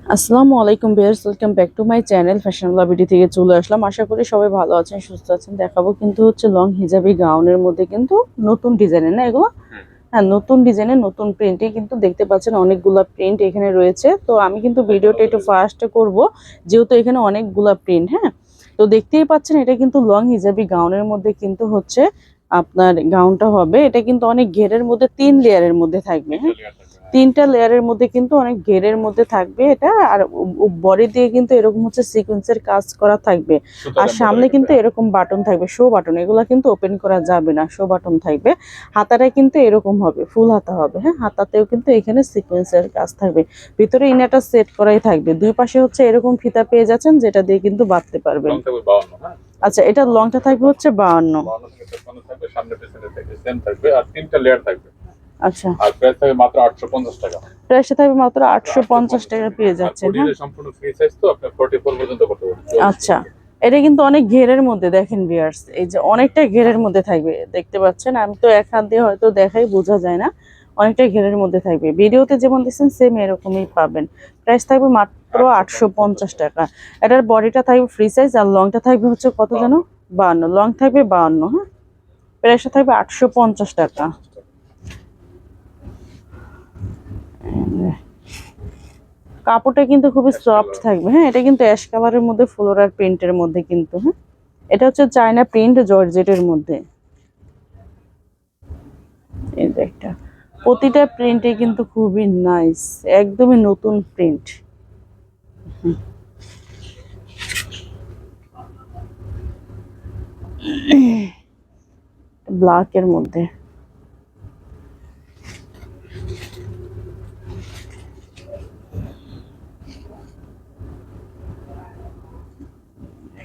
আসসালামু আলাইকুম viewers, welcome back to my channel fashion লাভিডি থেকে চলে আসলাম। আশা করি সবাই ভালো আছেন, সুস্থ আছেন। দেখাবো কিন্তু হচ্ছে লং হিজাবি গাউনের মধ্যে কিন্তু নতুন ডিজাইনের না এগুলো। হ্যাঁ, নতুন ডিজাইনের নতুন প্রিন্টে কিন্তু দেখতে পাচ্ছেন অনেকগুলা প্রিন্ট এখানে রয়েছে। তো আমি কিন্তু ভিডিওটা একটু ফাস্ট করব যেহেতু এখানে অনেকগুলা প্রিন্ট। হ্যাঁ, তো দেখতেই পাচ্ছেন এটা কিন্তু লং হিজাবি গাউনের মধ্যে কিন্তু হচ্ছে আপনার গাউনটা হবে। এটা কিন্তু অনেক ঘেরের মধ্যে 3 লেয়ারের মধ্যে থাকবে। হ্যাঁ, 3টা লেয়ারের মধ্যে কিন্তু অনেক ঘেরের মধ্যে থাকবে এটা। আর বডি দিয়ে কিন্তু এরকম হচ্ছে সিকোয়েন্সের কাজ করা থাকবে। আর সামনে কিন্তু এরকম বাটন থাকবে, শো বাটন। এগুলা কিন্তু ওপেন করা যাবে না, শো বাটন থাকবে। হাতাটা কিন্তু এরকম হবে, ফুল হাতা হবে। হ্যাঁ, হাতাতেও কিন্তু এখানে সিকোয়েন্সের কাজ থাকবে। ভিতরে ইনারটা সেট করাই থাকবে। দুই পাশে হচ্ছে এরকম ফিতা পেয়ে যাচ্ছেন যেটা দিয়ে কিন্তু বাঁধতে পারবেন। আচ্ছা, এটা লংটা থাকবে হচ্ছে 52। সামনে পেছনে থেকে সেম থাকবে আর 3টা লেয়ার থাকবে। আচ্ছা, আর প্রাইস থাকবে মাত্র 850 টাকা। প্রাইসটা থাকবে মাত্র 850 টাকা পেয়ে যাচ্ছেন। হ্যাঁ, সম্পূর্ণ ফ্রি সাইজ তো আপনি 44 পর্যন্ত করতে পারবেন। আচ্ছা, এটা কিন্তু অনেক ঘেরের মধ্যে দেখেন ভিউয়ার্স, এই যে অনেকটা ঘেরের মধ্যে থাকবে দেখতে পাচ্ছেন। আমি তো এক হাত দিয়ে হয়তো দেখাই বোঝা যায় না, অনেকটা ঘেরের মধ্যে থাকবে। ভিডিওতে যেমন দেখছেন সেম এরকমই পাবেন। প্রাইস থাকবে মাত্র 850 টাকা। এটার বডিটা থাকবে ফ্রি সাইজ আর লংটা থাকবে হচ্ছে কত যেন 52। লং থাকবে 52। হ্যাঁ, প্রাইসটা থাকবে 850 টাকা। কাপড়টা কিন্তু খুবই সফট থাকবে। হ্যাঁ, এটা কিন্তু অ্যাশ কালারের মধ্যে ফ্লোরাল প্রিন্টের মধ্যে কিন্তু। হ্যাঁ, এটা হচ্ছে চায়না প্রিন্ট জর্জেটের মধ্যে। এই যে একটা, প্রতিটা প্রিন্টে কিন্তু খুবই নাইস, একদমই নতুন প্রিন্ট। ব্ল্যাকের মধ্যে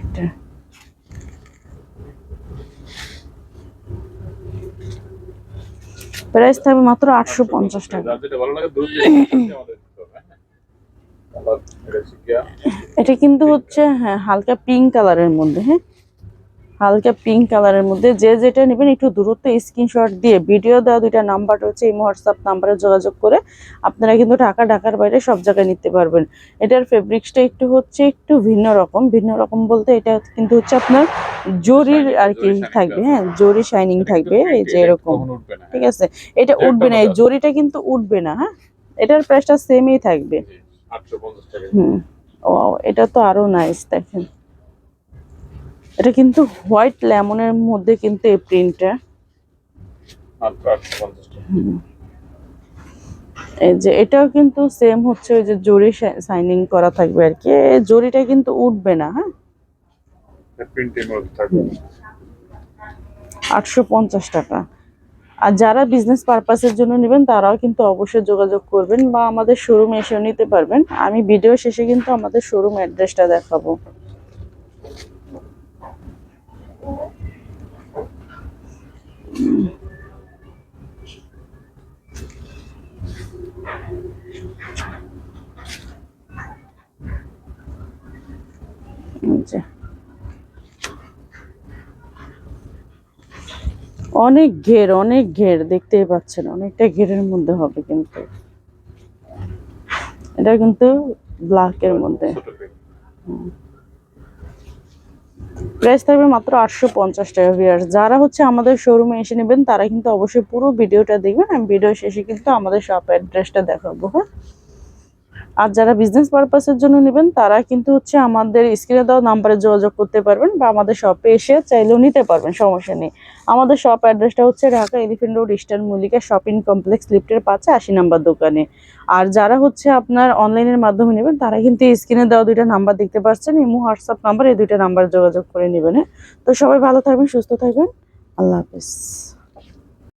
একটা, প্রাইস থাকবে মাত্র 850 টাকা। যেটা ভালো লাগে দ্রুত আমাদের এটা কিন্তু হচ্ছে হ্যাঁ হালকা পিঙ্ক কালারের মধ্যে। হ্যাঁ, হালকা পিঙ্ক কালারের মধ্যে যে যেটা নেবেন একটু দূরত্ব স্ক্রিনশট দিয়ে ভিডিও দেওয়া দুইটা নাম্বার রয়েছে, এই হোয়াটসঅ্যাপ নাম্বারে যোগাযোগ করে আপনারা কিন্তু ঢাকার বাইরে সব জায়গায় নিতে পারবেন। এটার ফেব্রিক্সটা একটু হচ্ছে একটু ভিন্ন রকম বলতে এটা কিন্তু হচ্ছে আপনার জরির আর কি থাকবে। হ্যাঁ, জরি শাইনিং থাকবে এই যে এরকম। ঠিক আছে, এটা উঠবে না, এই জরিটা কিন্তু উঠবে না। হ্যাঁ, এটার প্রাইসটা সেমই থাকবে 850 টাকা। ও, এটা তো আরো নাইস দেখেন। এটা কিন্তু হোয়াইট লেমনের মধ্যে কিন্তু এই প্রিন্টটা। মাত্র 850 টাকা। এই যে এটাও কিন্তু সেম হচ্ছে ওই যে জরি শাইনিং করা থাকবে আর কি। জরিটা কিন্তু উঠবে না। হ্যাঁ, প্রিন্টের মধ্যে থাকবে 850 টাকা। আর যারা বিজনেস পারপাসের জন্য নেবেন তারাও কিন্তু অবশ্যই যোগাযোগ করবেন বা আমাদের শোরুমে এসে নিতে পারবেন। আমি ভিডিও শেষে কিন্তু আমাদের শোরুম অ্যাড্রেসটা দেখাবো। অনেক ঘের দেখতেই পাচ্ছেন, অনেকটা ঘেরের মধ্যে হবে কিন্তু। এটা কিন্তু ব্ল্যাকের মধ্যে। প্রাইস থাকবে মাত্র 850 টাকা। ভিউয়ার্স, যারা হচ্ছে আমাদের শোরুমে এসে নেবেন তারা কিন্তু অবশ্যই পুরো ভিডিওটা দেখবেন। আমি ভিডিও শেষে কিন্তু আমাদের শপ অ্যাড্রেসটা দেখাবো। হ্যাঁ, আর যারা বিজনেস পারপাসের জন্য নেবেন তারা কিন্তু হচ্ছে আমাদের স্ক্রিনে দেওয়া নাম্বারে যোগাযোগ করতে পারবেন বা আমাদের শপে এসে চাইলেও নিতে পারবেন, সমস্যা নেই। আমাদের শপ অ্যাড্রেসটা হচ্ছে Dhaka elephant road eastern Mallika shopping complex লিফটের 5 80 নাম্বার দোকানে। আর যারা হচ্ছে আপনার অনলাইনের মাধ্যমে নেবেন তারা কিন্তু স্ক্রিনে দেওয়া দুইটা নাম্বার দেখতে পাচ্ছেন, ইমো হোয়াটসঅ্যাপ নাম্বার, এই দুইটা নাম্বার যোগাযোগ করে নেবেন। হ্যাঁ, তো সবাই ভালো থাকবেন, সুস্থ থাকবেন। আল্লাহ হাফেজ।